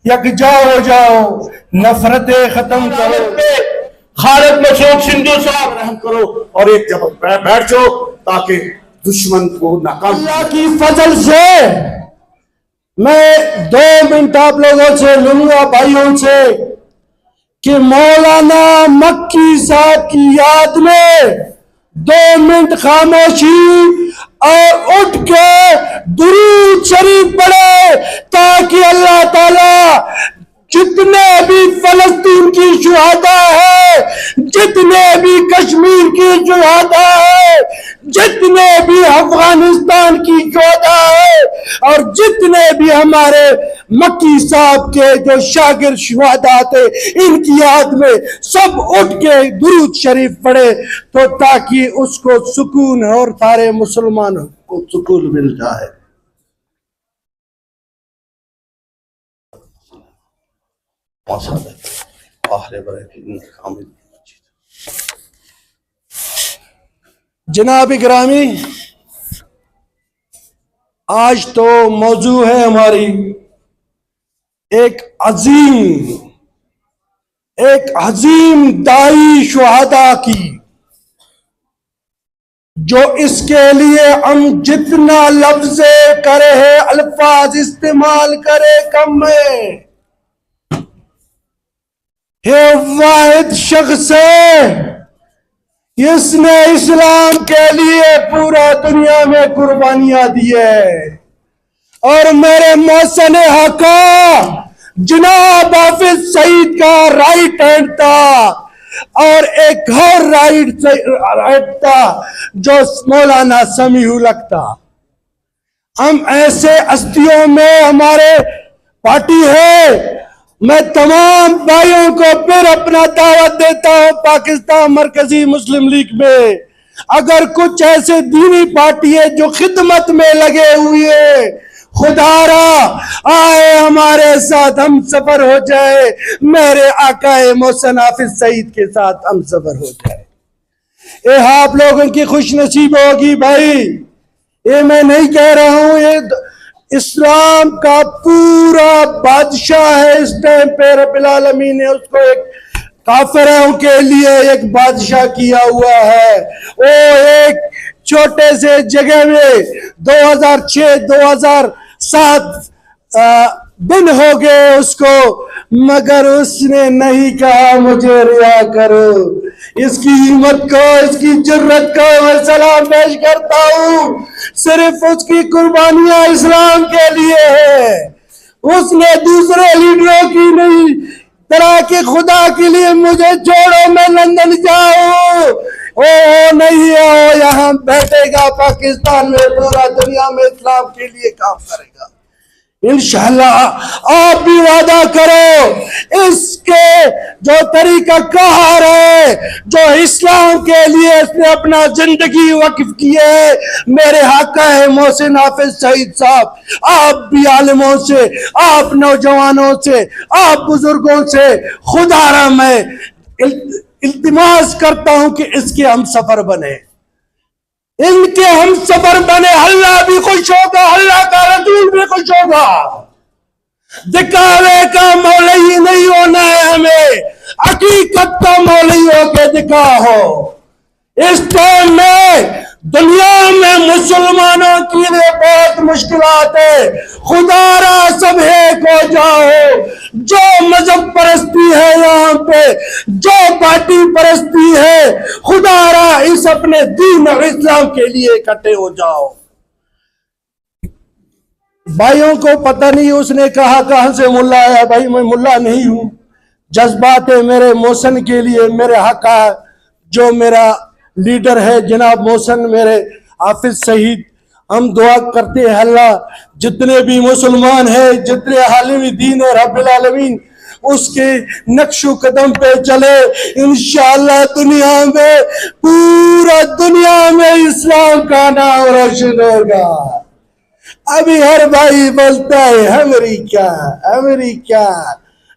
یکجا ہو جاؤ، نفرتیں ختم کرو. خالد مسعود سندھو صاحب رحم کرو اور ایک جگہ بیٹھ جاؤ تاکہ دشمن کو ناکام. اللہ کی فضل سے میں 2 منٹ آپ لوگوں سے لوں گا بھائیوں سے کہ مولانا مکی صاحب کی یاد میں 2 منٹ خاموشی اور اٹھ کے درود شریف پڑھے تاکہ اللہ تعالی جتنے بھی فلسطین کی شہداء ہیں، جتنے بھی کشمیر کی شہداء ہیں، جتنے بھی افغانستان کی شہداء ہیں، اور جتنے بھی ہمارے مکی صاحب کے جو شاگرد شہداء تھے ان کی یاد میں سب اٹھ کے درود شریف پڑھے تو تاکہ اس کو سکون اور سارے مسلمانوں کو سکون مل جائے. جناب گرامی، آج تو موضوع ہے ہماری ایک عظیم دائی شہداء کی، جو اس کے لیے ہم جتنا لفظ کرے ہیں، الفاظ استعمال کرے کم ہے. یہ واحد شخص ہے اس نے اسلام کے لیے پورا دنیا میں قربانیاں دی ہے. اور میرے محسن حقا جناب حافظ سعید کا رائٹ ہینڈ تھا، اور ایک اور رائٹ تھا جو مولانا سمیع الحق تھا. ہم ایسے ہستیوں میں ہمارے پارٹی ہے. میں تمام بھائیوں کو پھر اپنا دعوت دیتا ہوں پاکستان مرکزی مسلم لیگ میں، اگر کچھ ایسے دینی پارٹی ہے جو خدمت میں لگے ہوئے، خدا را آئے ہمارے ساتھ ہم سفر ہو جائے، میرے آقا محسن حافظ سعید کے ساتھ ہم سفر ہو جائے. یہ آپ لوگوں کی خوش نصیب ہوگی بھائی. یہ میں نہیں کہہ رہا ہوں، یہ اسلام کا پورا بادشاہ ہے اس ٹائم پہ. رب العالمین نے اس کو ایک کافروں کے لیے ایک بادشاہ کیا ہوا ہے. وہ ایک چھوٹے سے جگہ میں 2006-2007 دن ہو گئے اس کو، مگر اس نے نہیں کہا مجھے رہا کرو. اس کی ہمت کو، اس کی جرت کو میں سلام پیش کرتا ہوں. صرف اس کی قربانیاں اسلام کے لیے ہے. اس نے دوسرے لیڈروں کی نہیں طرح کہ خدا کے لیے مجھے چھوڑو میں لندن جاؤں. نہیں ہے، وہ یہاں بیٹھے گا پاکستان میں، پورا دنیا میں اسلام کے لیے کام کرے گا انشاءاللہ. آپ بھی وعدہ کرو اس کے جو طریقہ کار ہے، جو اسلام کے لیے اس نے اپنا زندگی وقف کی ہے، میرے آقا ہے محسن حافظ سعید صاحب، آپ بھی عالموں سے، آپ نوجوانوں سے، آپ بزرگوں سے خدا را میں التماس کرتا ہوں کہ اس کے ہم سفر بنے، ان کے ہم سفر بنے. اللہ بھی خوش ہوگا، اللہ کا رسول بھی خوش ہوگا. دکھاوے کا مولوی نہیں ہونا ہے ہمیں، حقیقت کا مولوی ہو کے دکھاؤ. اس ٹائم میں دنیا میں مسلمانوں کے لیے بہت مشکلات ہے. خدا را سب ایک ہو جاؤ. جو مذہب پرستی ہے یہاں پہ، جو پارٹی پرستی ہے، خدا را اس اپنے دین اور اسلام کے لیے اکٹھے ہو جاؤ. بھائیوں کو پتہ نہیں اس نے کہا کہاں سے ملا آیا. بھائی میں ملا نہیں ہوں، جذبات ہے میرے محسن کے لیے. میرے حق جو میرا لیڈر ہے جناب محسن میرے حافظ سعید، ہم دعا کرتے ہیں اللہ جتنے بھی مسلمان ہیں، جتنے عالمی دین ہے، رب العالمین اس کے نقش و قدم پہ چلے. انشاءاللہ دنیا میں، پورا دنیا میں اسلام کا نام روشن ہوگا. ابھی ہر بھائی بولتا ہے امریکہ امریکہ.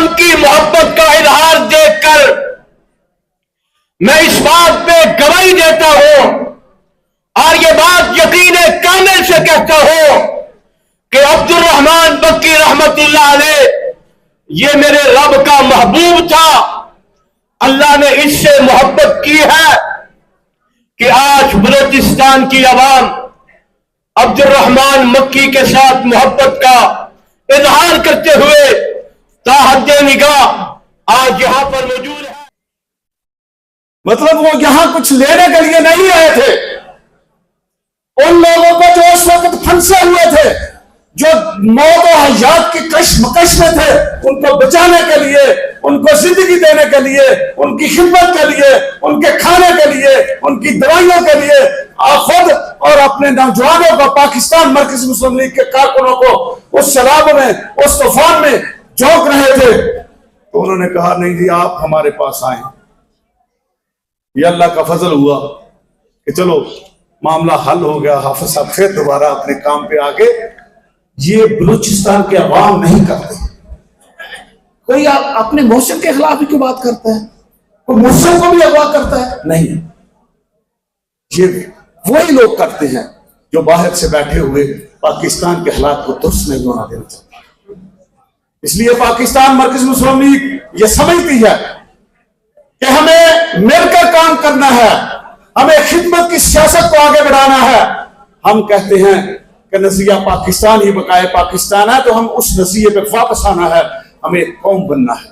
اسلام کی محبت کا اظہار دیکھ کر میں اس بات پہ گواہی دیتا ہوں اور یہ بات یقین کامل سے کہتا ہوں کہ عبد الرحمان مکی رحمت اللہ علیہ یہ میرے رب کا محبوب تھا. اللہ نے اس سے محبت کی ہے کہ آج بلوچستان کی عوام عبد الرحمان مکی کے ساتھ محبت کا اظہار کرتے ہوئے تاحد نگاہ آج یہاں پر موجود ہے. مطلب وہ یہاں کچھ لینے کے لیے نہیں آئے تھے. ان لوگوں کو جو اس وقت پھنسے ہوئے تھے, جو موت و حیات کی کشمکش میں تھے, ان کو بچانے کے لیے, ان کو زندگی دینے کے لیے, ان کی خدمت کے لیے, ان کے کھانے کے لیے, ان کی دوائیوں کے لیے آپ خود اور اپنے نوجوانوں کو, پاکستان مرکزی مسلم لیگ کے کارکنوں کو اس سیلاب میں, اس طوفان میں جھونک رہے تھے. تو انہوں نے کہا نہیں جی آپ ہمارے پاس آئیں. یہ اللہ کا فضل ہوا کہ چلو معاملہ حل ہو گیا. حافظ صاحب پھر دوبارہ اپنے کام پہ آگے. یہ بلوچستان کے عوام نہیں کرتے. کوئی اپنے محسن کے خلاف ہی کیوں بات کرتا ہے؟ کوئی محسن کو بھی اغوا کرتا ہے؟ نہیں, یہ وہی لوگ کرتے ہیں جو باہر سے بیٹھے ہوئے پاکستان کے حالات کو درست نہیں ہونا دینا چاہتے. اس لیے پاکستان مرکزی مسلم لیگ یہ سمجھتی ہے کہ ہمیں مل کر کام کرنا ہے, ہمیں خدمت کی سیاست کو آگے بڑھانا ہے. ہم کہتے ہیں کہ نظریہ پاکستان ہی بقائے پاکستان ہے, تو ہم اس نظریے پہ واپس آنا ہے, ہمیں ایک قوم بننا ہے.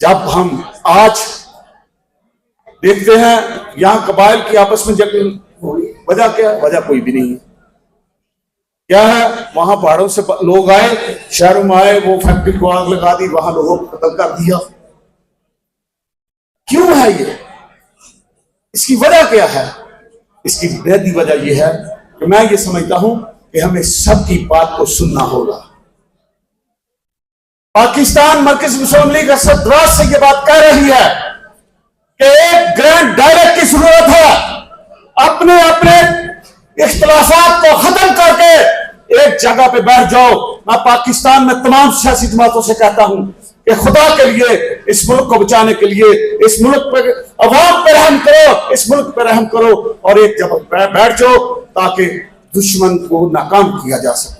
جب ہم آج دیکھتے ہیں یہاں قبائل کی آپس میں جنگ ہوئی, وجہ کیا؟ وجہ کوئی بھی نہیں ہے. کیا ہے؟ وہاں پہاڑوں سے لوگ آئے, شہروں میں آئے, وہ فیکٹری کو آگ لگا دی, وہاں لوگوں کو قتل کر دیا. کیوں ہے یہ؟ اس کی وجہ کیا ہے؟ اس کی بنیادی وجہ یہ ہے کہ میں یہ سمجھتا ہوں کہ ہمیں سب کی بات کو سننا ہوگا. پاکستان مرکزی مسلم لیگ اسدراج سے یہ بات کہہ رہی ہے کہ ایک گرینڈ ڈائریکٹ کی ضرورت ہے. اپنے اپنے اختلافات کو ختم کر کے ایک جگہ پہ بیٹھ جاؤ. میں پاکستان میں تمام سیاسی جماعتوں سے کہتا ہوں کہ خدا کے لیے اس ملک کو بچانے کے لیے اس ملک پہ عوام پہ رحم کرو, اس ملک پہ رحم کرو اور ایک جگہ بیٹھ جاؤ تاکہ دشمن کو ناکام کیا جا سکے.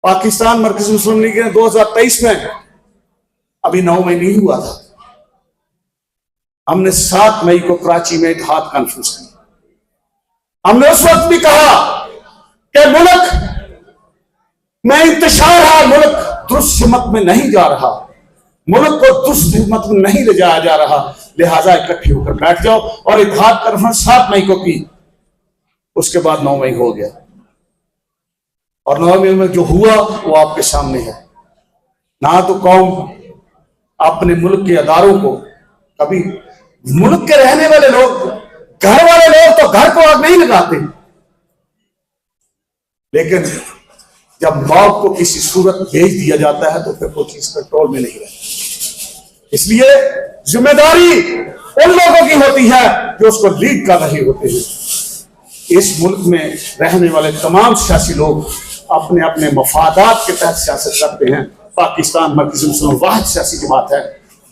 پاکستان مرکزی مسلم لیگ نے 2023 میں, ابھی 9 مئی نہیں ہوا تھا, ہم نے 7 مئی کو کراچی میں اتحاد کانفرنس کی. ہم نے اس وقت بھی کہا کہ ملک میں انتشار ہے, ملک درست سمت میں نہیں جا رہا, ملک کو درست سمت میں نہیں لے جایا جا رہا, لہذا اکٹھے ہو کر بیٹھ جاؤ. اور اتحاد کانفرنس 7 مئی کو کی. اس کے بعد 9 مئی ہو گیا, اور 9 مئی میں جو ہوا وہ آپ کے سامنے ہے. نہ تو قوم اپنے ملک کے اداروں کو, کبھی ملک کے رہنے والے لوگ, گھر والے لوگ تو گھر کو آگ نہیں لگاتے, لیکن جب موت کو کسی صورت بھیج دیا جاتا ہے تو پھر کوئی چیز کنٹرول میں نہیں رہتی. اس لیے ذمہ داری ان لوگوں کی ہوتی ہے جو اس کو لیڈ کر رہے ہوتے ہیں. اس ملک میں رہنے والے تمام سیاسی لوگ اپنے اپنے مفادات کے تحت سیاست کرتے ہیں. پاکستان مرکزی مسلم واحد سیاسی جماعت ہے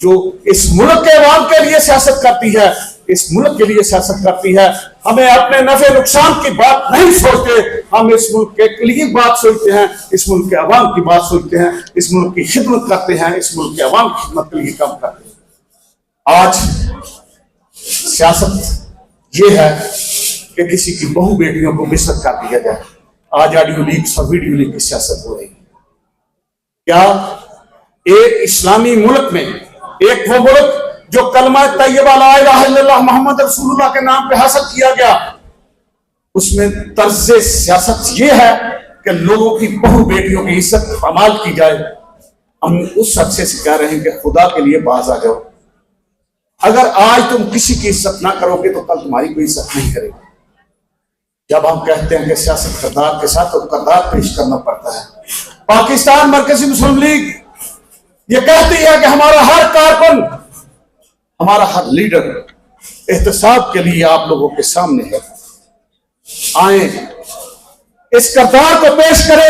جو اس ملک کے عوام کے لیے سیاست کرتی ہے, اس ملک کے لیے سیاست کرتی ہے. ہمیں اپنے نفع نقصان کی بات نہیں سوچتے, ہم اس ملک کے لیے بات سوچتے ہیں, اس ملک کے عوام کی بات سوچتے ہیں, اس ملک کی خدمت کرتے ہیں, اس ملک کے عوام کی خدمت کے لیے کام کرتے ہیں. آج سیاست یہ ہے کہ کسی کی بہو بیٹیوں کو بستر کر دیا جائے. آج آڈیو لیکس اور ویڈیو لیک کی سیاست ہو رہی ہے. کیا ایک اسلامی ملک میں, ایک وہ ملک جو کلمہ طیبہ لا الہ الا اللہ محمد رسول اللہ کے نام پہ حاصل کیا گیا, اس میں طرز سیاست یہ ہے کہ لوگوں کی بہو بیٹیوں کی عزت پامال کی جائے. ہم اس عرصے سے کہہ رہے ہیں کہ خدا کے لیے باز آ جاؤ. اگر آج تم کسی کی عزت نہ کرو گے تو کل تمہاری کوئی عزت نہیں کرے گی. جب ہم کہتے ہیں کہ سیاست کردار کے ساتھ تو کردار پیش کرنا پڑتا ہے. پاکستان مرکزی مسلم لیگ یہ کہتی ہے کہ ہمارا ہر کارکن, ہمارا ہر لیڈر احتساب کے لیے آپ لوگوں کے سامنے ہے. آئیں اس کردار کو پیش کریں